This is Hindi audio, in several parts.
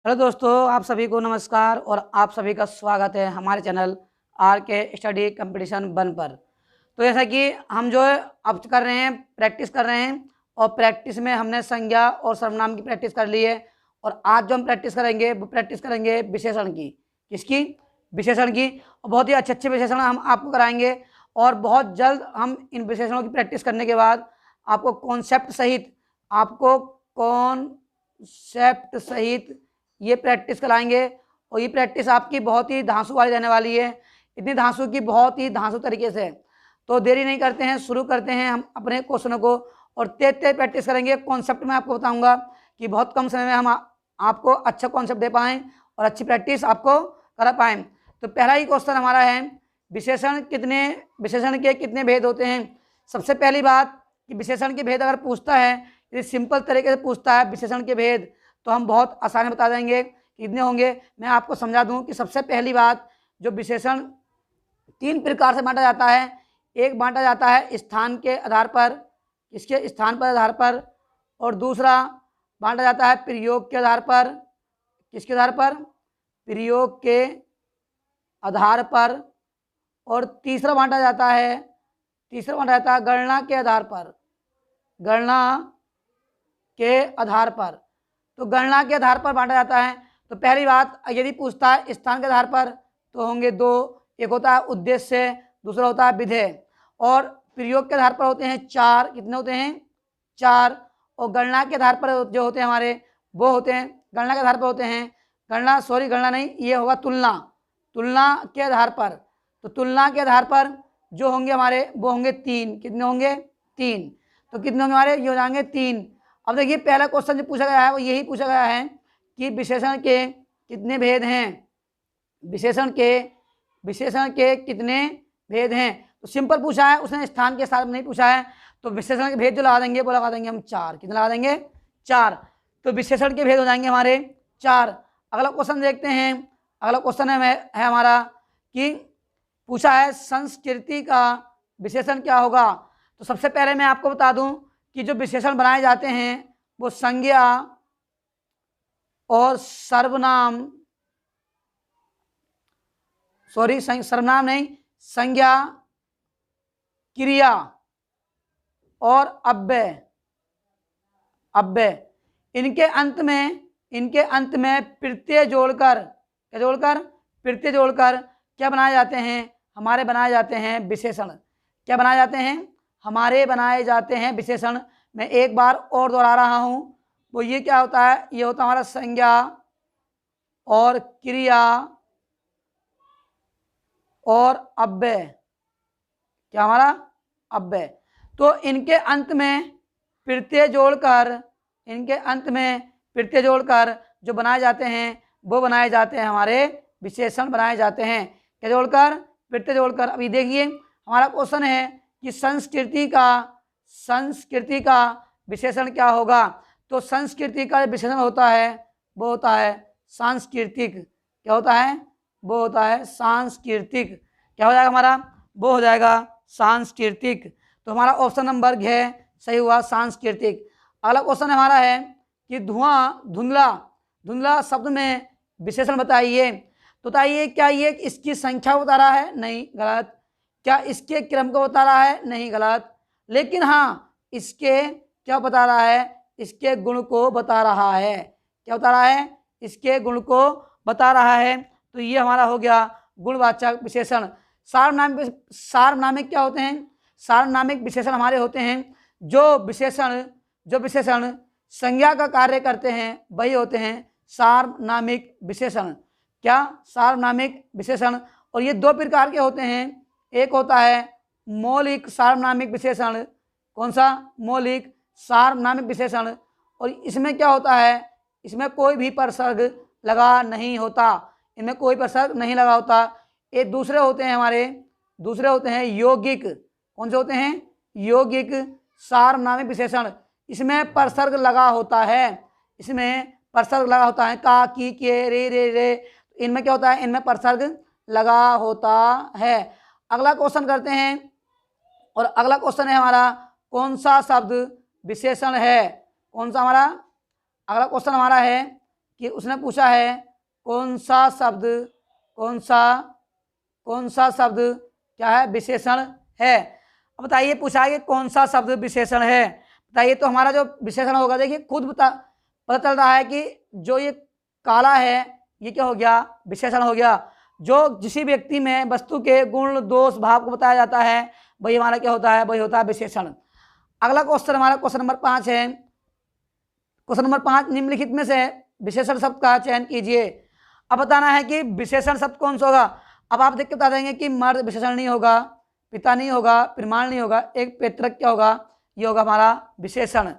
हेलो दोस्तों, आप सभी को नमस्कार और आप सभी का स्वागत है हमारे चैनल आर के स्टडी कंपटीशन 1 पर। तो जैसा कि हम जो है अब कर रहे हैं, प्रैक्टिस कर रहे हैं और प्रैक्टिस में हमने संज्ञा और सर्वनाम की प्रैक्टिस कर ली है। और आज जो हम प्रैक्टिस करेंगे वो प्रैक्टिस करेंगे विशेषण की। किसकी? विशेषण की। और बहुत ही अच्छे अच्छे विशेषण हम आपको कराएंगे और बहुत जल्द हम इन विशेषणों की प्रैक्टिस करने के बाद आपको कॉन्सेप्ट सहित ये प्रैक्टिस कराएंगे। और ये प्रैक्टिस आपकी बहुत ही धांसू वाली रहने वाली है, इतनी धांसू की बहुत ही धांसू तरीके से। तो देरी नहीं करते हैं, शुरू करते हैं हम अपने क्वेश्चनों को और तेज तेज प्रैक्टिस करेंगे। कॉन्सेप्ट में आपको बताऊंगा कि बहुत कम समय में हम आपको अच्छा कॉन्सेप्ट दे पाएँ और अच्छी प्रैक्टिस आपको करा पाएँ। तो पहला ही क्वेश्चन हमारा है, विशेषण के कितने भेद होते हैं। सबसे पहली बात कि विशेषण के भेद अगर पूछता है, यदि सिंपल तरीके से पूछता है विशेषण के भेद, तो हम बहुत आसानी बता देंगे कितने होंगे। मैं आपको समझा दूं कि सबसे पहली बात, जो विशेषण 3 प्रकार से बांटा जाता है। एक बांटा जाता है स्थान के आधार पर, इसके स्थान पर आधार पर। और दूसरा बांटा जाता है प्रयोग के आधार पर। किसके आधार पर? प्रयोग के आधार पर। और तीसरा बांटा जाता है गणना के आधार पर। गणना के आधार पर। तो गणना के आधार पर बांटा जाता है। तो पहली बात, यदि पूछता है स्थान के आधार पर, तो होंगे 2। एक होता है उद्देश्य, दूसरा होता है विधेय। और प्रयोग के आधार पर होते हैं 4। कितने होते हैं? 4। और गणना के आधार पर जो होते हैं हमारे, वो होते हैं गणना के आधार पर होते हैं गणना नहीं, ये होगा तुलना के आधार पर। तो तुलना के आधार पर जो होंगे हमारे, वो होंगे 3। कितने होंगे? 3। तो कितने होंगे हमारे? ये हो जाएंगे 3। अब देखिए, पहला क्वेश्चन जो पूछा गया है वो यही पूछा गया है कि विशेषण के कितने भेद हैं। विशेषण के कितने भेद हैं। तो सिंपल पूछा है, उसने स्थान के साथ नहीं पूछा है। तो विशेषण के भेद जो लगा देंगे वो लगा देंगे हम 4। कितने लगा देंगे? 4। तो विशेषण के भेद हो जाएंगे हमारे 4। अगला क्वेश्चन देखते हैं। अगला क्वेश्चन है हमारा कि पूछा है संस्कृति का विशेषण क्या होगा। तो सबसे पहले मैं आपको बता दूं कि जो विशेषण बनाए जाते हैं वो संज्ञा और सर्वनाम, सर्वनाम नहीं, संज्ञा, क्रिया और अव्यय इनके अंत में प्रत्यय जोड़कर क्या बनाए जाते हैं? हमारे बनाए जाते हैं विशेषण। क्या बनाए जाते हैं? हमारे बनाए जाते हैं विशेषण। मैं एक बार और दोहरा रहा हूं, वो ये क्या होता है? ये होता है हमारा संज्ञा और क्रिया और अव्यय। क्या हमारा? अव्यय। तो इनके अंत में प्रत्यय जोड़कर जो बनाए जाते हैं वो बनाए जाते हैं हमारे विशेषण बनाए जाते हैं। क्या जोड़कर? प्रत्यय जोड़कर। अभी देखिए, हमारा क्वेश्चन है कि संस्कृति का विशेषण क्या होगा। तो संस्कृति का विशेषण होता है वो होता है सांस्कृतिक। क्या होता है? वो होता है सांस्कृतिक। क्या हो जाएगा हमारा? वो हो जाएगा सांस्कृतिक। तो हमारा ऑप्शन नंबर घ सही हुआ, सांस्कृतिक। अगला क्वेश्चन हमारा है कि धुंधला शब्द में विशेषण बताइए। तो बताइए, क्या ये इसकी संख्या बता रहा है? नहीं, गलत। क्या इसके क्रम को बता रहा है? नहीं, गलत। लेकिन हाँ, इसके क्या बता रहा है? इसके गुण को बता रहा है। क्या बता रहा है? इसके गुण को बता रहा है। तो ये हमारा हो गया गुणवाचक विशेषण। सार्वनामिक क्या होते हैं? सार्वनामिक विशेषण हमारे होते हैं जो विशेषण संज्ञा का कार्य करते हैं, वही होते हैं सार्वनामिक विशेषण। क्या? सार्वनामिक विशेषण। और ये 2 प्रकार के होते हैं। एक होता है मौलिक सार्वनामिक विशेषण। कौन सा? मौलिक सार्वनामिक विशेषण। और इसमें क्या होता है? इसमें कोई भी प्रसर्ग लगा नहीं होता। इनमें कोई प्रसर्ग नहीं लगा होता। ये दूसरे होते हैं यौगिक। कौन से होते हैं? यौगिक सार्वनामिक विशेषण। इसमें प्रसर्ग लगा होता है। का, की, के, रे। इनमें क्या होता है? इनमें प्रसर्ग लगा होता है। अगला क्वेश्चन करते हैं। और अगला क्वेश्चन है हमारा, कौन सा शब्द विशेषण है? कौन सा हमारा अगला क्वेश्चन हमारा है कि उसने पूछा है कौन सा शब्द क्या है, विशेषण है। अब बताइए पूछा है कि कौन सा शब्द विशेषण है, बताइए। तो हमारा जो विशेषण होगा, देखिए खुद पता चल रहा है कि जो ये काला है ये क्या हो गया, विशेषण हो गया। जो किसी व्यक्ति में वस्तु के गुण दोष भाव को बताया जाता है वही हमारा क्या होता है, वही होता है विशेषण। अगला क्वेश्चन हमारा क्वेश्चन नंबर 5 है। क्वेश्चन नंबर 5, निम्नलिखित में से विशेषण शब्द का चयन कीजिए। अब बताना है कि विशेषण शब्द कौन सा होगा। अब आप देख के बता देंगे कि मर्द विशेषण नहीं होगा, पिता नहीं होगा, प्रमाण नहीं होगा, एक पेत्रक क्या होगा, ये होगा हमारा विशेषण।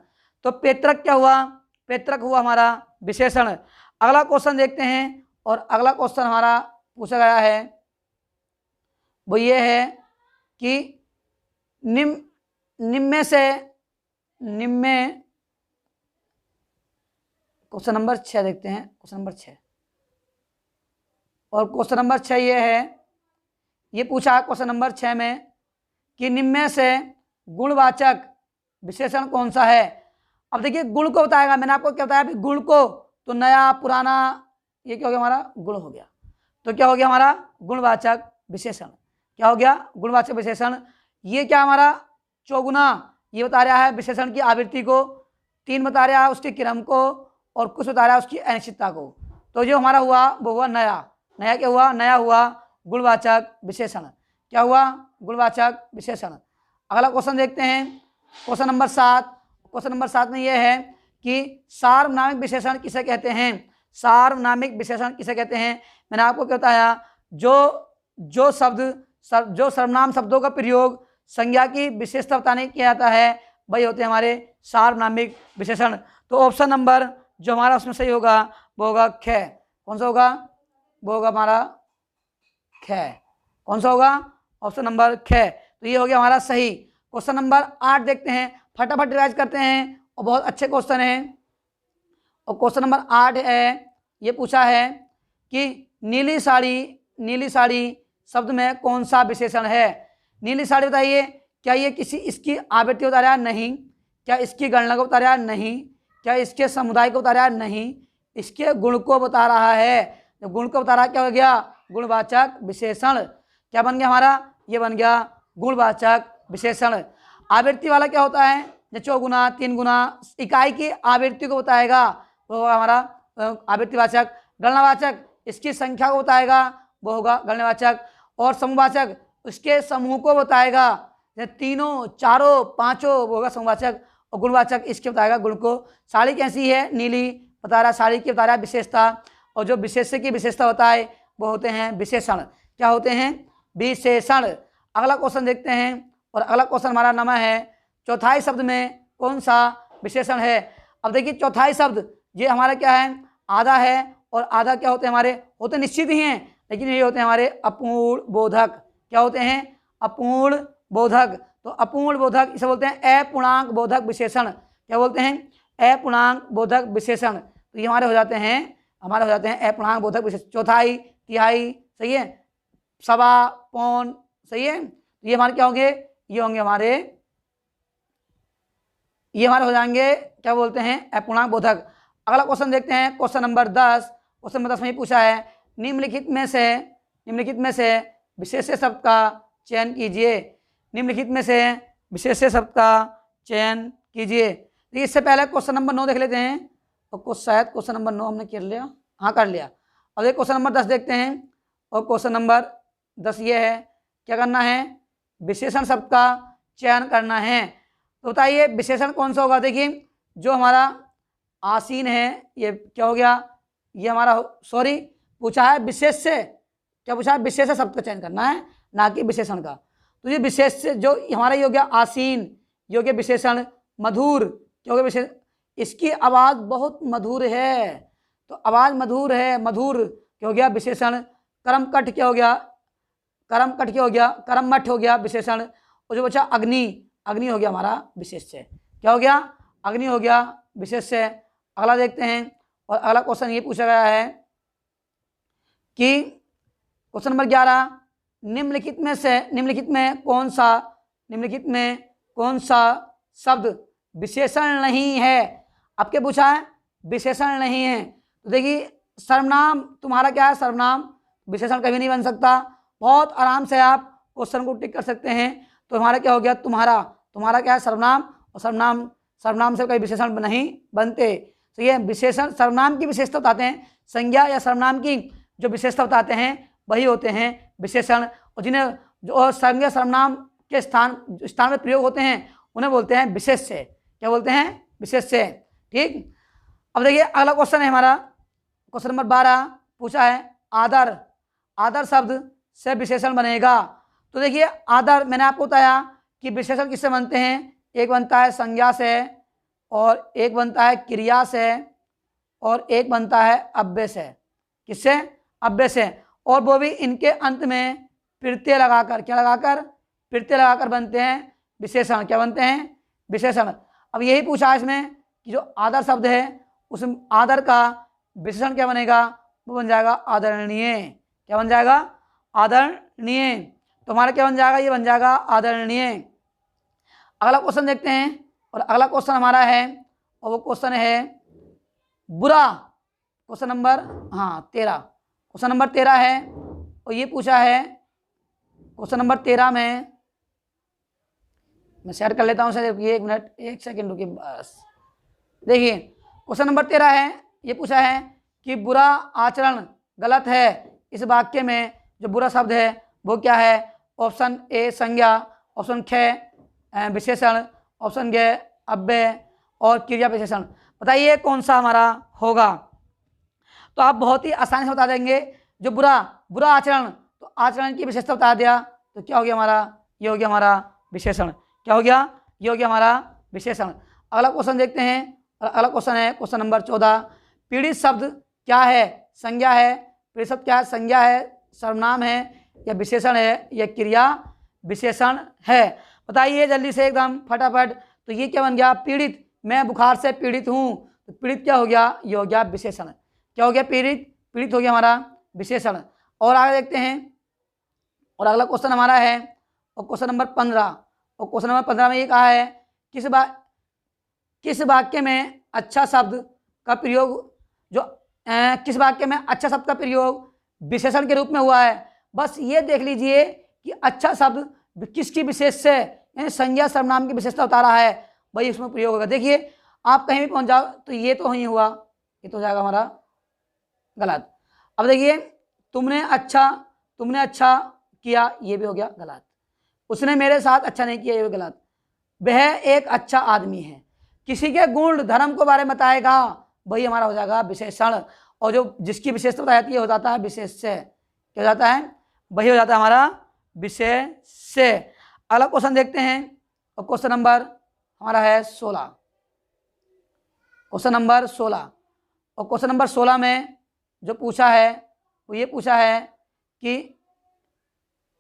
तो पेत्रक क्या हुआ, पेत्रक हुआ हमारा विशेषण। अगला क्वेश्चन देखते हैं, और अगला क्वेश्चन हमारा पूछा गया है वो ये है कि निम्न क्वेश्चन नंबर 6 देखते हैं, क्वेश्चन नंबर 6। और क्वेश्चन नंबर 6 ये है, ये पूछा है क्वेश्चन नंबर 6 में कि निम्न से गुणवाचक विशेषण कौन सा है। अब देखिए गुण को बताएगा, मैंने आपको क्या बताया, गुण को, तो नया पुराना ये क्या हो गया हमारा, गुण हो गया। तो क्या हो गया हमारा गुणवाचक विशेषण, क्या हो गया गुणवाचक विशेषण। ये क्या हमारा चौगुना, ये बता रहा है विशेषण की आवृत्ति को, 3 बता रहा है उसके क्रम को, और कुछ बता रहा है उसकी अनिश्चितता को। तो जो हमारा हुआ वो हुआ नया क्या हुआ, नया हुआ गुणवाचक विशेषण। क्या हुआ, गुणवाचक विशेषण। अगला क्वेश्चन देखते हैं, क्वेश्चन नंबर 7। क्वेश्चन नंबर 7 में यह है कि सार्वनामिक विशेषण किसे कहते हैं। सार्वनामिक विशेषण किसे कहते हैं। मैंने आपको क्या बताया, जो सर्वनाम शब्दों का प्रयोग संज्ञा की विशेषता बताने किया जाता है वही होते हैं हमारे सार्वनामिक विशेषण। तो ऑप्शन नंबर जो हमारा उसमें सही होगा वो होगा ख। कौन सा होगा, वो होगा हमारा ख। कौन सा होगा, ऑप्शन नंबर ख। तो ये हो गया हमारा सही। क्वेश्चन नंबर 8 देखते हैं, फटाफट रिवाइज करते हैं, और बहुत अच्छे क्वेश्चन हैं। और क्वेश्चन नंबर 8 है, ये पूछा है कि नीली साड़ी शब्द में कौन सा विशेषण है। नीली साड़ी बताइए, क्या ये किसी इसकी आवृत्ति बता रहा है, नहीं। क्या इसकी गणना को बता रहा है, नहीं। क्या इसके समुदाय को बता रहा है, नहीं। इसके गुण को बता रहा है, तो गुण को बता रहा है, क्या हो गया गुणवाचक विशेषण। क्या बन गया हमारा, ये बन गया गुणवाचक विशेषण। आवृत्ति वाला क्या होता है, जो चौगुना 3 गुना इकाई की आवृत्ति को बताएगा वो होगा हमारा आवृत्तिवाचक। गणनावाचक इसकी संख्या को बताएगा वो होगा गणनावाचक। और समूहवाचक उसके समूह को बताएगा, तीनों चारों पांचों वो होगा समूहवाचक। और गुणवाचक इसके बताएगा गुण को। साड़ी कैसी है, नीली बता रहा, साड़ी की बता रहा है विशेषता, और जो विशेष्य की विशेषता होता है वो होते हैं विशेषण। क्या होते हैं, विशेषण। अगला क्वेश्चन देखते हैं, और अगला क्वेश्चन हमारा नामा है चौथाई शब्द में कौन सा विशेषण है। अब देखिए चौथाई शब्द ये हमारा क्या है, आधा है, और आधा क्या होते हैं हमारे, होते निश्चित ही हैं, लेकिन ये होते हैं हमारे अपूर्ण बोधक। क्या होते हैं, अपूर्ण बोधक। तो अपूर्ण बोधक इसे बोलते हैं अपूर्णांक बोधक विशेषण। क्या बोलते हैं, अपूर्णांक बोधक विशेषण। तो ये हमारे हो जाते हैं अपूर्णांक बोधक विशेषण। चौथाई, तिहाई, सही है, सवा, पौन, सही है। तो ये हमारे क्या होंगे, ये होंगे हमारे, ये हमारे हो जाएंगे क्या बोलते हैं अपूर्णांक बोधक। अगला क्वेश्चन देखते हैं, क्वेश्चन नंबर 10। क्वेश्चन नंबर 10 में ये पूछा है निम्नलिखित में से विशेष्य शब्द का चयन कीजिए। निम्नलिखित में से विशेष्य शब्द का चयन कीजिए। देखिए इससे पहले क्वेश्चन नंबर 9 देख लेते हैं, और कुछ शायद क्वेश्चन नंबर 9 हमने कर लिया, हाँ कर लिया। अब एक क्वेश्चन नंबर 10 देखते हैं, और क्वेश्चन नंबर 10 ये है, क्या करना है, विशेषण शब्द का चयन करना है। तो बताइए विशेषण कौन सा होगा। देखिए जो हमारा आसीन है ये क्या हो गया, ये हमारा सॉरी पूछा है विशेष्य, क्या पूछा है, विशेष्य शब्द का चयन करना है, ना कि विशेषण का। तो ये विशेष्य जो हमारा ये हो गया आसीन, ये हो गया विशेषण। मधुर क्या हो गया विशेषण, इसकी आवाज़ बहुत मधुर है, तो आवाज़ मधुर है, मधुर क्या हो गया विशेषण। कर्मकट क्या हो गया, कर्मकट क्या हो गया, कर्मठ हो गया विशेषण। और जो बचा अग्नि, अग्नि हो गया हमारा विशेष्य। क्या हो गया, अग्नि हो गया विशेष्य। अगला देखते हैं, और अगला क्वेश्चन ये पूछा गया है कि क्वेश्चन नंबर 11, निम्नलिखित में कौन सा शब्द विशेषण नहीं है। अब क्या पूछा है, विशेषण नहीं है। तो देखिए सर्वनाम तुम्हारा क्या है, सर्वनाम विशेषण कभी नहीं बन सकता। बहुत आराम से आप क्वेश्चन को टिक कर सकते हैं। तो हमारा क्या हो गया, तुम्हारा क्या है, सर्वनाम, और सर्वनाम से कोई विशेषण नहीं बनते। तो ये विशेषण सर्वनाम की विशेषता बताते हैं, संज्ञा या सर्वनाम की जो विशेषता बताते हैं वही होते हैं विशेषण। और जिन्हें जो संज्ञा सर्वनाम के स्थान में प्रयोग होते हैं उन्हें बोलते हैं विशेष्य। क्या बोलते हैं, विशेष्य। ठीक, अब देखिए अगला क्वेश्चन है हमारा, क्वेश्चन नंबर 12 पूछा है आदर शब्द से विशेषण बनेगा। तो देखिए आदर, मैंने आपको बताया कि विशेषण किससे बनते हैं, एक बनता है संज्ञा से, और एक बनता है क्रिया से, और एक बनता है अव्यय से। किससे, अव्यय से, और वो भी इनके अंत में प्रत्यय लगाकर, क्या लगाकर, प्रत्यय लगाकर बनते हैं विशेषण। क्या बनते हैं, विशेषण। अब यही पूछा है इसमें कि जो आदर शब्द है उस आदर का विशेषण क्या बनेगा, वो बन जाएगा आदरणीय। क्या बन जाएगा, आदरणीय। तो हमारा क्या बन जाएगा, ये बन जाएगा आदरणीय। अगला क्वेश्चन देखते हैं, और अगला क्वेश्चन हमारा है, और वो क्वेश्चन है बुरा। क्वेश्चन नंबर 13, क्वेश्चन नंबर 13 है, और ये पूछा है क्वेश्चन नंबर 13 में, मैं शेयर कर लेता हूँ सर, ये 1 मिनट 1 सेकेंड रुकिए बस। देखिए क्वेश्चन नंबर 13 है, ये पूछा है कि बुरा आचरण गलत है, इस वाक्य में जो बुरा शब्द है वो क्या है। ऑप्शन ए संज्ञा, ऑप्शन ख विशेषण, ऑप्शन ग अव्यय, और क्रिया विशेषण। बताइए कौन सा हमारा होगा। तो आप बहुत ही आसानी से बता देंगे, जो बुरा आचरण, तो आचरण की विशेषता बता दिया, तो क्या हो गया हमारा, ये हो गया हमारा विशेषण। क्या हो गया, ये हो गया हमारा विशेषण। अगला क्वेश्चन देखते हैं, और अगला क्वेश्चन है क्वेश्चन नंबर 14, पीड़ित शब्द क्या है, संज्ञा है, पीड़ित शब्द क्या है, संज्ञा है, सर्वनाम है, या विशेषण है, या क्रिया विशेषण है। बताइए जल्दी से एकदम फटाफट। तो ये क्या बन गया, पीड़ित, मैं बुखार से पीड़ित हूँ, तो पीड़ित क्या हो गया, ये हो गया विशेषण। क्या हो गया, पीड़ित हो गया हमारा विशेषण। और आगे देखते हैं, और अगला क्वेश्चन हमारा है, और क्वेश्चन नंबर 15, और क्वेश्चन नंबर 15 में ये कहा है किस वाक्य में अच्छा शब्द का प्रयोग, जो किस वाक्य में अच्छा शब्द का प्रयोग विशेषण के रूप में हुआ है। बस ये देख लीजिए कि अच्छा शब्द किसकी विशेष से, यानी संज्ञा सर्वनाम की विशेषता बता रहा है, वही उसमें प्रयोग होगा। देखिए आप कहीं भी पहुंच जाओ तो ये तो नहीं हुआ, ये तो हो जाएगा हमारा गलत। अब देखिए तुमने अच्छा किया, ये भी हो गया गलत। उसने मेरे साथ अच्छा नहीं किया, ये भी गलत। वह एक अच्छा आदमी है, किसी के गुण धर्म को बारे में बताएगा, वही हमारा हो जाएगा विशेषण। और जो जिसकी विशेषता बताई जाती है हो जाता है विशेष्य। क्या हो जाता है, वही हो जाता है हमारा विशेष्य। अगला क्वेश्चन देखते हैं, और क्वेश्चन नंबर हमारा है 16, क्वेश्चन नंबर 16। और क्वेश्चन नंबर 16 में जो पूछा है वो ये पूछा है कि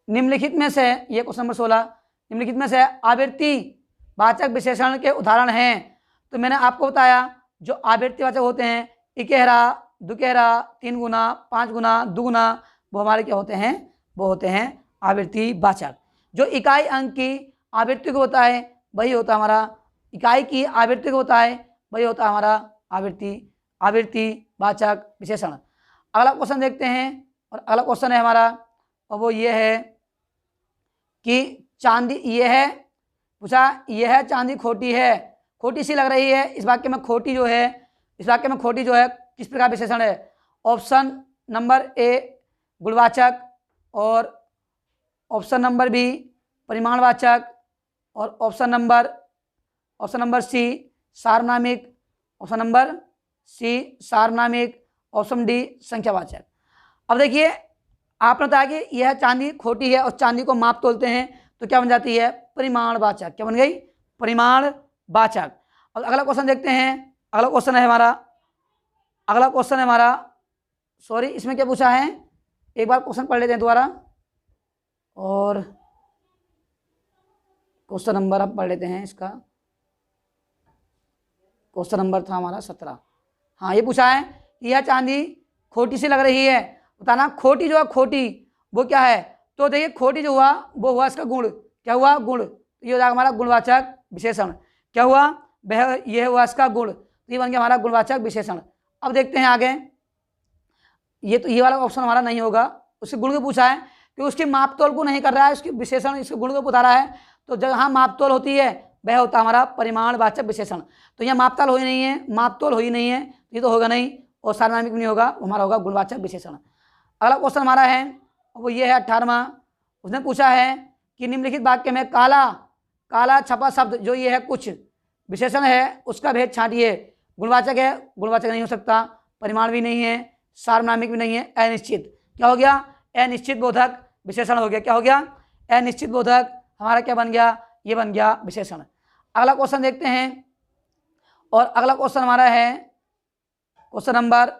निम्नलिखित में से, ये क्वेश्चन नंबर 16, निम्नलिखित में से आवृत्ति वाचक विशेषण के उदाहरण हैं। तो मैंने आपको बताया जो आवृत्ति वाचक होते हैं, इकेहरा, दुकेहरा, 3 गुना, 5 गुना, 2 गुना, वो हमारे क्या होते हैं, वो होते हैं आवृत्ति वाचक। जो इकाई अंक की आवृत्ति को होता है वही होता है हमारा, इकाई की आवृत्ति को होता है वही होता है हमारा आवृत्ति वाचक विशेषण। अगला क्वेश्चन देखते हैं, और अगला क्वेश्चन है हमारा, और वो ये है कि चांदी, ये है पूछा, यह है चांदी खोटी है, खोटी सी लग रही है, इस वाक्य में खोटी जो है, इस वाक्य में खोटी जो है किस प्रकार विशेषण है। ऑप्शन नंबर ए गुणवाचक, और ऑप्शन नंबर बी परिमाणवाचक, और ऑप्शन नंबर सी सार्वनामिक, ऑप्शन नंबर सी सार्वनामिक, ऑप्शन डी संख्यावाचक। अब देखिए आपने बताया कि यह चांदी खोटी है और चांदी को माप तोलते हैं, तो क्या बन जाती है, परिमाणवाचक। क्या बन गई, परिमाणवाचक। अब अगला क्वेश्चन देखते हैं, अगला क्वेश्चन है हमारा, सॉरी इसमें क्या पूछा है, एक बार क्वेश्चन पढ़ लेते हैं दोबारा, और क्वेश्चन नंबर अब पढ़ लेते हैं इसका। क्वेश्चन नंबर था हमारा 17। हाँ, ये पूछा है कि यह चांदी खोटी सी लग रही है, बताना खोटी जो है, खोटी वो क्या है। तो देखिए खोटी जो हुआ वो हुआ इसका गुण, क्या हुआ, गुण। तो ये हो जाएगा हमारा गुणवाचक विशेषण। क्या हुआ, वह ये हुआ इसका गुण, तो ये बन गया हमारा गुणवाचक विशेषण। अब देखते हैं आगे, ये वाला ऑप्शन हमारा नहीं होगा। उसके गुण को पूछा है कि उसकी मापतोल को नहीं कर रहा है, उसकी विशेषण इसके गुण को बता रहा है। तो जहाँ मापतोल होती है वह होता है हमारा परिमाणवाचक विशेषण। तो यहाँ मापतोल हो ही नहीं है, मापतोल हो ही नहीं है, ये तो होगा नहीं, और सार्वनामिक भी नहीं होगा, हमारा होगा गुणवाचक विशेषण। अगला क्वेश्चन हमारा है वो ये है 18वां। उसने पूछा है कि निम्नलिखित वाक्य में काला काला छपा शब्द जो ये है कुछ विशेषण है उसका भेद छांटिए। गुणवाचक है, गुणवाचक नहीं हो सकता, परिमाण भी नहीं है, सार्वनामिक भी नहीं है, अनिश्चित। क्या हो गया? अनिश्चित बोधक विशेषण हो गया। क्या हो गया? अनिश्चित बोधक हमारा क्या बन गया? ये बन गया विशेषण। अगला क्वेश्चन देखते हैं, और अगला क्वेश्चन हमारा है क्वेश्चन नंबर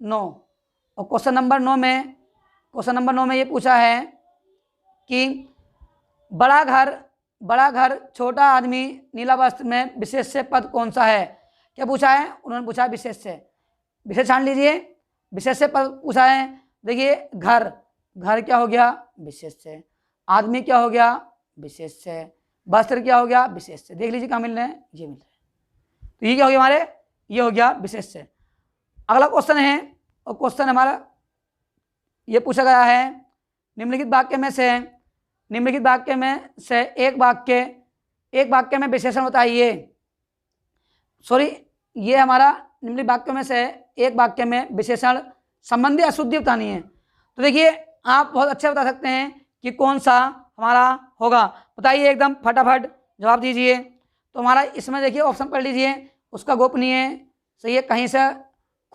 9। और क्वेश्चन नंबर 9 में ये पूछा है कि बड़ा घर छोटा आदमी नीला वस्त्र में विशेष्य पद कौन सा है? क्या पूछा है? उन्होंने पूछा विशेष्य। विशेष छान लीजिए, विशेष्य पद पूछा है। देखिए घर क्या हो गया? विशेष्य। आदमी क्या हो गया? विशेष्य। वस्त्र क्या हो गया? विशेष्य। देख लीजिए कहाँ मिल रहे हैं, ये मिल रहे हैं। तो ये क्या हो गया हमारे? ये हो गया विशेष्य। अगला क्वेश्चन है, और क्वेश्चन हमारा ये पूछा गया है निम्नलिखित वाक्य में से एक वाक्य में विशेषण बताइए। सॉरी, ये हमारा निम्नलिखित वाक्यों में से एक वाक्य में विशेषण संबंधी अशुद्धि बतानी है। तो देखिए आप बहुत अच्छा बता सकते हैं कि कौन सा हमारा होगा। बताइए एकदम फटाफट जवाब दीजिए। तो हमारा इसमें देखिए ऑप्शन पढ़ लीजिए। उसका गोपनीय सही है, कहीं से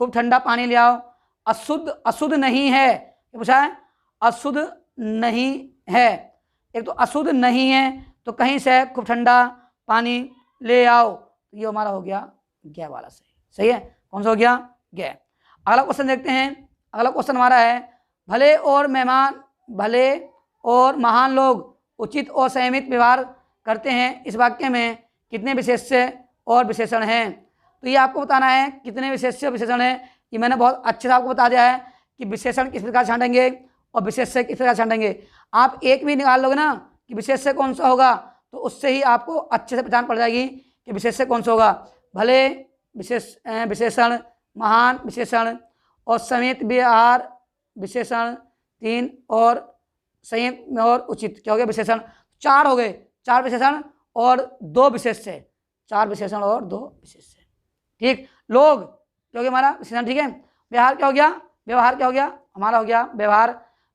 खूब ठंडा पानी ले आओ, अशुद्ध नहीं है, ये पूछा है अशुद्ध नहीं है। एक तो अशुद्ध नहीं है, तो कहीं से खूब ठंडा पानी ले आओ, ये हमारा हो गया ग वाला। सही है, कौन सा हो गया? ग। अगला क्वेश्चन देखते हैं। अगला क्वेश्चन हमारा है भले और महान लोग उचित और संयमित व्यवहार करते हैं, इस वाक्य में कितने विशेष्य और विशेषण हैं? तो ये आपको बताना है कितने विशेष्य विशेषण हैं। ये मैंने बहुत अच्छे से आपको बता दिया है कि विशेषण किस प्रकार छांटेंगे और विशेष्य किस प्रकार छांटेंगे। आप एक भी निकाल लोगे ना कि विशेष्य कौन सा होगा, तो उससे ही आपको अच्छे से पहचान पड़ जाएगी कि विशेष्य कौन सा होगा। भले विशेषण, महान विशेषण, और संयमित व्यवहार विशेषण 3, और संयम और उचित क्या हो गया? विशेषण 4 हो गए। 4 विशेषण और 2 विशेष्य, 4 विशेषण और 2 विशेष्य। ठीक। लोग क्या हो गया हमारा? विशेषण। ठीक है। व्यवहार क्या हो गया? व्यवहार क्या हो गया हमारा? हो गया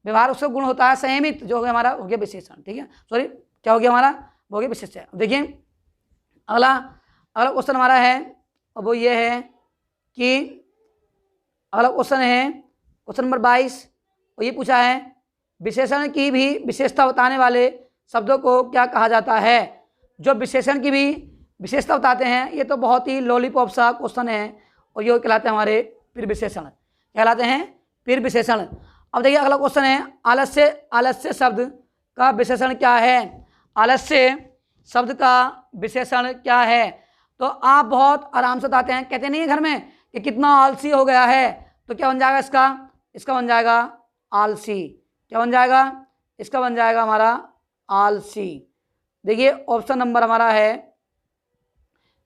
व्यवहार उसका गुण होता है संयमित, जो हो गया हमारा हो गया विशेषण। ठीक है, सॉरी क्या हो गया हमारा? हो गया विशेष्य। देखिए अगला क्वेश्चन हमारा है, वो ये है कि अगला क्वेश्चन है क्वेश्चन नंबर 22। और ये पूछा है विशेषण की भी विशेषता बताने वाले शब्दों को क्या कहा जाता है? जो विशेषण की भी विशेषता बताते हैं, ये तो बहुत ही लॉलीपॉप सा क्वेश्चन है, और ये कहलाते हैं हमारे फिर विशेषण। कहलाते हैं फिर विशेषण। अब देखिए अगला क्वेश्चन है आलस्य शब्द का विशेषण क्या है? आलस्य शब्द का विशेषण क्या है? तो आप बहुत आराम से बताते हैं, कहते नहीं है घर में कि कितना आलसी हो गया है, तो क्या बन जाएगा इसका बन जाएगा आलसी। क्या बन जाएगा? इसका बन जाएगा हमारा आलसी। देखिए ऑप्शन नंबर हमारा है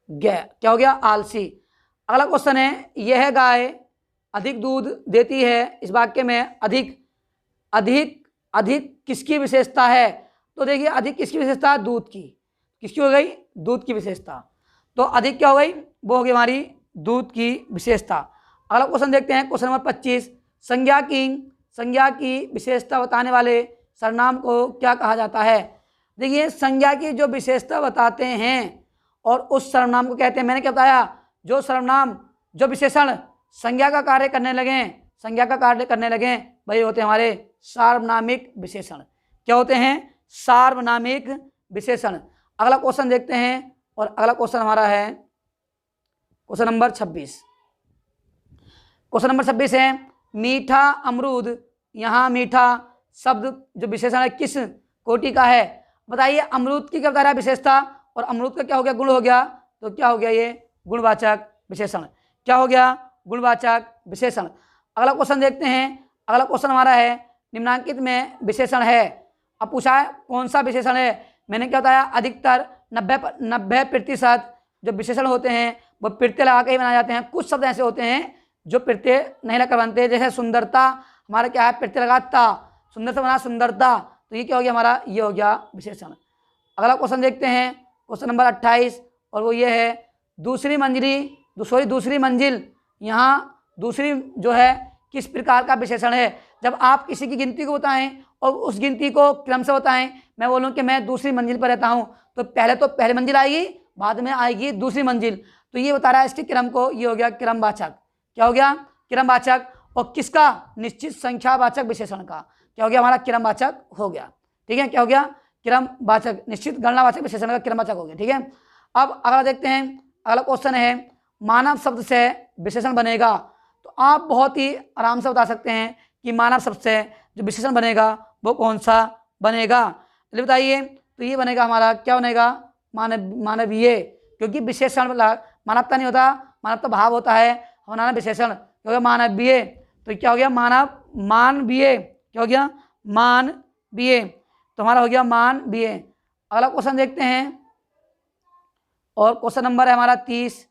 ग। क्या हो गया? आलसी। अगला क्वेश्चन है यह गाय अधिक दूध देती है, इस वाक्य में अधिक किसकी विशेषता है? तो देखिए अधिक किसकी विशेषता? दूध की। किसकी हो गई? दूध की विशेषता। तो अधिक क्या हो गई? वो हो गई हमारी दूध की विशेषता। अगला क्वेश्चन देखते हैं क्वेश्चन नंबर 25। संज्ञा की विशेषता बताने वाले सर्वनाम को क्या कहा जाता है? देखिए संज्ञा की जो विशेषता बताते हैं और उस सर्वनाम को कहते हैं, मैंने क्या बताया, जो सर्वनाम जो विशेषण संज्ञा का कार्य करने लगे वही होते हैं हमारे सार्वनामिक विशेषण। क्या होते हैं? सार्वनामिक विशेषण। अगला क्वेश्चन देखते हैं, और अगला क्वेश्चन हमारा है क्वेश्चन नंबर 26। क्वेश्चन नंबर 26 है मीठा अमरूद। यहाँ मीठा शब्द जो विशेषण है किस कोटि का है? बताइए अमरूद की क्या बता रहा है विशेषता, और अमरूद का क्या हो गया? गुण हो गया। तो क्या हो गया? ये गुणवाचक विशेषण। क्या हो गया? गुणवाचक विशेषण। अगला क्वेश्चन देखते हैं। अगला क्वेश्चन हमारा है निम्नांकित में विशेषण है। अब पूछा है कौन सा विशेषण है? मैंने क्या बताया? अधिकतर 90% जो विशेषण होते हैं वो प्रत्यय लगा के ही बनाए जाते हैं। कुछ शब्द ऐसे होते हैं जो प्रत्यय नहीं लगाकर बनते, जैसे सुंदरता हमारा क्या है, प्रत्यय लगा ता, सुंदर से बना सुंदरता, तो ये क्या हो गया हमारा, ये हो गया विशेषण। अगला क्वेश्चन देखते हैं, क्वेश्चन नंबर 28, और वो ये है दूसरी मंजिल, यहाँ दूसरी जो है किस प्रकार का विशेषण है। जब आप किसी की गिनती को बताएं और उस गिनती को क्रम से बताएं, मैं बोलूँ कि मैं दूसरी मंजिल पर रहता हूँ, तो पहले तो पहली मंजिल आएगी, बाद में आएगी दूसरी मंजिल, तो ये बता रहा है इसके क्रम को, ये हो गया क्रमवाचक। क्या हो गया, क्रमवाचक। और किसका, निश्चित संख्यावाचक विशेषण का क्या हो गया, हमारा क्रमवाचक हो गया। ठीक है, क्या हो गया, क्रमवाचक, निश्चित गणनावाचक विशेषण का क्रमवाचक हो गया। ठीक है, अब अगला देखते हैं, अगला क्वेश्चन है मानव शब्द से विशेषण बनेगा। तो आप बहुत ही आराम से बता सकते हैं कि मानव शब्द से जो विशेषण बनेगा वो कौन सा बनेगा, चलिए बताइए। तो ये बनेगा हमारा, क्या बनेगा, मानवीय, क्योंकि विशेषण मानवता नहीं होता, मानवता भाव होता है, हमारा विशेषण क्या हो गया, मानवीय। तो क्या हो गया, मानवीय, क्या हो गया, मानवीय, तो हमारा हो गया मानवीय। अगला क्वेश्चन देखते हैं, और क्वेश्चन नंबर है हमारा 30,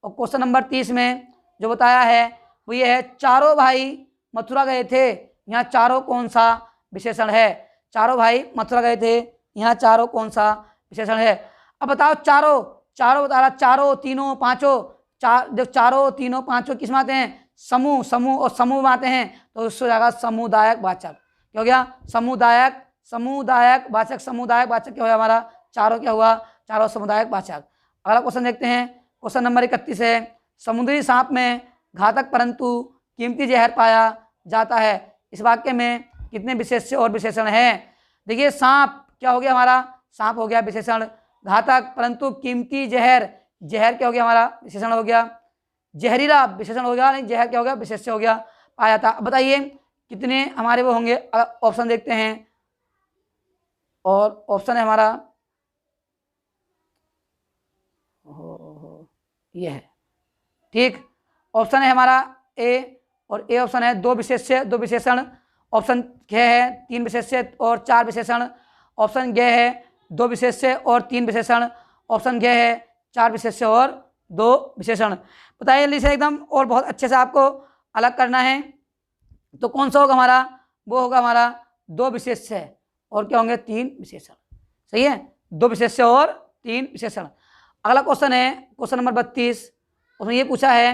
और क्वेश्चन नंबर 30 में जो बताया है वो ये है चारों भाई मथुरा गए थे, यहाँ चारों कौन सा विशेषण है, चारों भाई मथुरा गए थे, यहाँ चारों कौन सा विशेषण है। अब बताओ, चारों बता रहा, चारों, तीनों, पांचों, जब चारों, तीनों, पांचों किस में आते हैं, समूह और समूह में आते हैं, तो उससे जाएगा समुदायक वाचक। क्या हो गया, समुदायक वाचक, समुदायक वाचक क्या हुआ हमारा, चारों क्या हुआ, चारों समुदायक वाचक। अगला क्वेश्चन देखते हैं, क्वेश्चन नंबर 31 है समुद्री सांप में घातक परंतु कीमती जहर पाया जाता है, इस वाक्य में कितने विशेष्य और विशेषण हैं। देखिए, सांप क्या हो गया हमारा, सांप हो गया विशेषण, घातक परंतु कीमती जहर क्या हो गया हमारा, विशेषण हो गया, जहरीला विशेषण हो गया, नहीं जहर क्या हो गया, विशेष्य हो गया, पाया था। अब बताइए कितने हमारे वो होंगे, ऑप्शन देखते हैं, और ऑप्शन है हमारा ये है, ठीक, ऑप्शन है हमारा ए, और ए ऑप्शन है 2 विशेष्य 2 विशेषण, ऑप्शन ग है 3 विशेष्य और 4 विशेषण, ऑप्शन ग है 2 विशेष्य और 3 विशेषण, ऑप्शन ग है 4 विशेष्य और 2 विशेषण। बताइए जल्दी से एकदम, और बहुत अच्छे से आपको अलग करना है, तो कौन सा होगा हमारा, वो होगा हमारा 2 विशेष्य और क्या होंगे, 3 विशेषण। सही है, 2 विशेष्य और 3 विशेषण। अगला क्वेश्चन है क्वेश्चन नंबर 32, उसमें ये पूछा है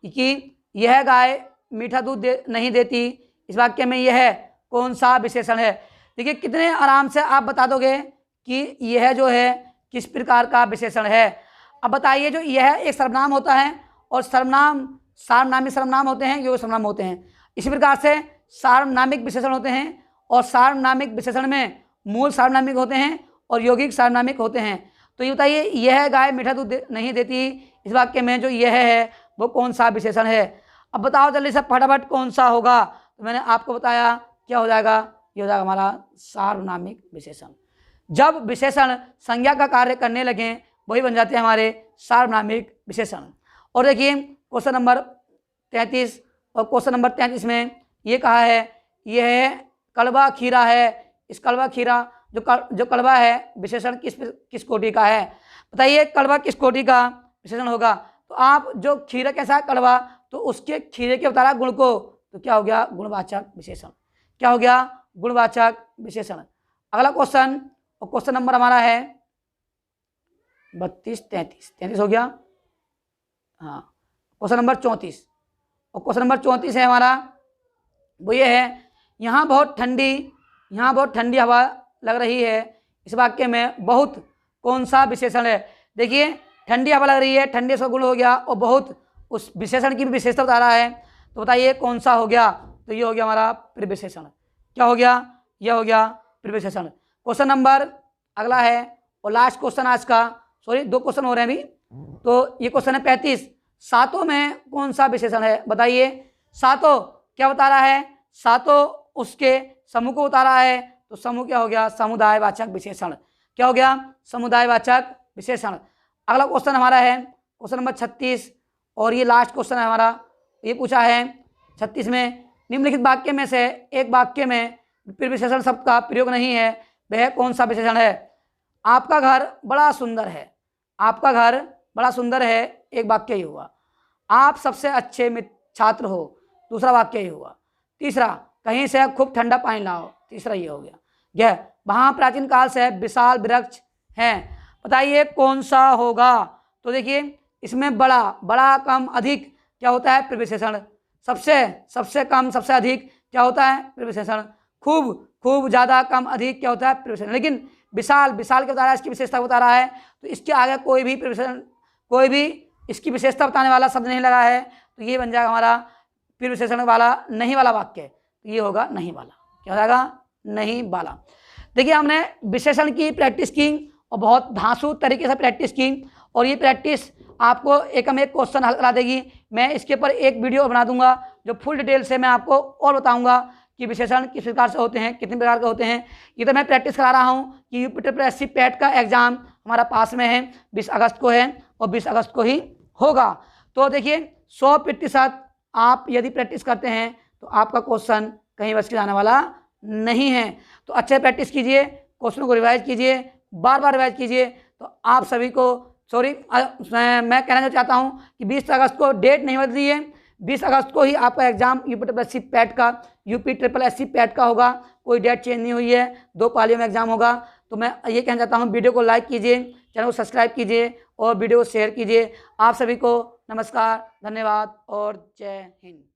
कि यह गाय मीठा दूध नहीं देती, इस वाक्य में यह कौन सा विशेषण है। देखिए कितने आराम से आप बता दोगे कि यह जो है किस प्रकार का विशेषण है। अब बताइए, जो यह एक सर्वनाम होता है, और सर्वनाम सार्वनामिक सर्वनाम होते हैं, योग सर्वनाम होते हैं, इसी प्रकार से सार्वनामिक विशेषण होते हैं, और सार्वनामिक विशेषण में मूल सार्वनामिक होते हैं और यौगिक सार्वनामिक होते हैं। तो ये बताइए, यह गाय मीठा दूध नहीं देती, इस वाक्य में जो यह है वो कौन सा विशेषण है। अब बताओ जल्दी से फटाफट कौन सा होगा, तो मैंने आपको बताया क्या हो जाएगा, ये हो जाएगा हमारा सार्वनामिक विशेषण। जब विशेषण संज्ञा का कार्य करने लगे वही बन जाते हैं हमारे सार्वनामिक विशेषण। और देखिए क्वेश्चन नंबर 33, और क्वेश्चन नंबर 33 में ये कहा है, यह कड़वा खीरा है, इस कड़वा खीरा जो कड़वा है विशेषण किस कोटि का है। बताइए कड़वा किस कोटि का विशेषण होगा। तो आप जो खीरा कैसा है कड़वा, तो उसके खीरे के बता रहा गुण को, तो क्या हो गया, गुणवाचक विशेषण। क्या हो गया, गुणवाचक विशेषण। अगला क्वेश्चन, और क्वेश्चन नंबर हमारा है 32, 33 हो गया, हाँ, क्वेश्चन नंबर 34, और क्वेश्चन नंबर 34 है हमारा, वो ये है यहाँ बहुत ठंडी हवा लग रही है, इस वाक्य में बहुत कौन सा विशेषण है। देखिए ठंडी हवा लग रही है, ठंडे से गुण हो गया, और बहुत उस विशेषण की भी विशेषता बता रहा है, तो बताइए कौन सा हो गया। तो ये हो गया हमारा प्रविशेषण। क्या हो गया, ये हो गया प्रविशेषण। क्वेश्चन नंबर अगला है, और लास्ट क्वेश्चन आज का, सॉरी 2 क्वेश्चन हो रहे हैं अभी, तो ये क्वेश्चन है 35, सातों में कौन सा विशेषण है। बताइए सातों क्या बता रहा है, सातों उसके समूह को बता रहा है, तो समूह क्या हो गया, समुदायवाचक विशेषण। क्या हो गया, समुदायवाचक विशेषण। अगला क्वेश्चन हमारा है क्वेश्चन नंबर 36, और ये लास्ट क्वेश्चन है हमारा। ये पूछा है 36 में, निम्नलिखित वाक्य में से एक वाक्य में प्रविशेषण शब्द का प्रयोग नहीं है, वह कौन सा विशेषण है। आपका घर बड़ा सुंदर है, आपका घर बड़ा सुंदर है, एक वाक्य ही हुआ। आप सबसे अच्छे छात्र हो। दूसरा वाक्य ये हुआ। तीसरा, कहीं से खूब ठंडा पानी लाओ। तीसरा ये हो गया। यह वहाँ प्राचीन काल से विशाल वृक्ष हैं। बताइए कौन सा होगा। तो देखिए इसमें बड़ा, बड़ा, कम, अधिक क्या होता है? प्रविशेषण। सबसे कम, सबसे अधिक क्या होता है? प्रविशेषण। खूब, खूब, ज़्यादा, कम, अधिक क्या होता है? प्रविशेषण। लेकिन विशाल, विशाल क्या बता रहा है? इसकी विशेषता बता रहा है। तो इसके आगे कोई भी प्रविशेषण, कोई भी इसकी विशेषता बताने वाला शब्द नहीं लगा है, तो ये बन जाएगा हमारा प्रविशेषण वाला नहीं वाला वाक्य। तो ये होगा नहीं वाला। क्या हो जाएगा? नहीं वाला। देखिए हमने विशेषण की प्रैक्टिस की और बहुत धांसू तरीके से प्रैक्टिस की, और ये प्रैक्टिस आपको एक क्वेश्चन हल करा देगी। मैं इसके ऊपर एक वीडियो बना दूंगा जो फुल डिटेल से मैं आपको और बताऊंगा कि विशेषण किस प्रकार से होते हैं, कितने प्रकार के होते हैं। ये तो मैं प्रैक्टिस करा रहा हूँ कि यूपीएससी पैट का एग्जाम हमारा पास में है, 20 अगस्त को है और 20 अगस्त को ही होगा। तो देखिए 100% आप यदि प्रैक्टिस करते हैं तो आपका क्वेश्चन कहीं बच के जाने वाला नहीं है। तो अच्छे प्रैक्टिस कीजिए, क्वेश्चन को रिवाइज कीजिए, बार बार रिवाइज कीजिए। तो आप सभी को मैं कहना चाहता हूं कि 20 अगस्त को डेट नहीं बदली है। 20 अगस्त को ही आपका एग्जाम यूपीएससी पैट का, यूपीएससी पैट का होगा। कोई डेट चेंज नहीं हुई है, 2 पालियों में एग्जाम होगा। तो मैं ये कहना चाहता हूं, वीडियो को लाइक कीजिए, चैनल को सब्सक्राइब कीजिए और वीडियो को शेयर कीजिए। आप सभी को नमस्कार, धन्यवाद और जय हिंद।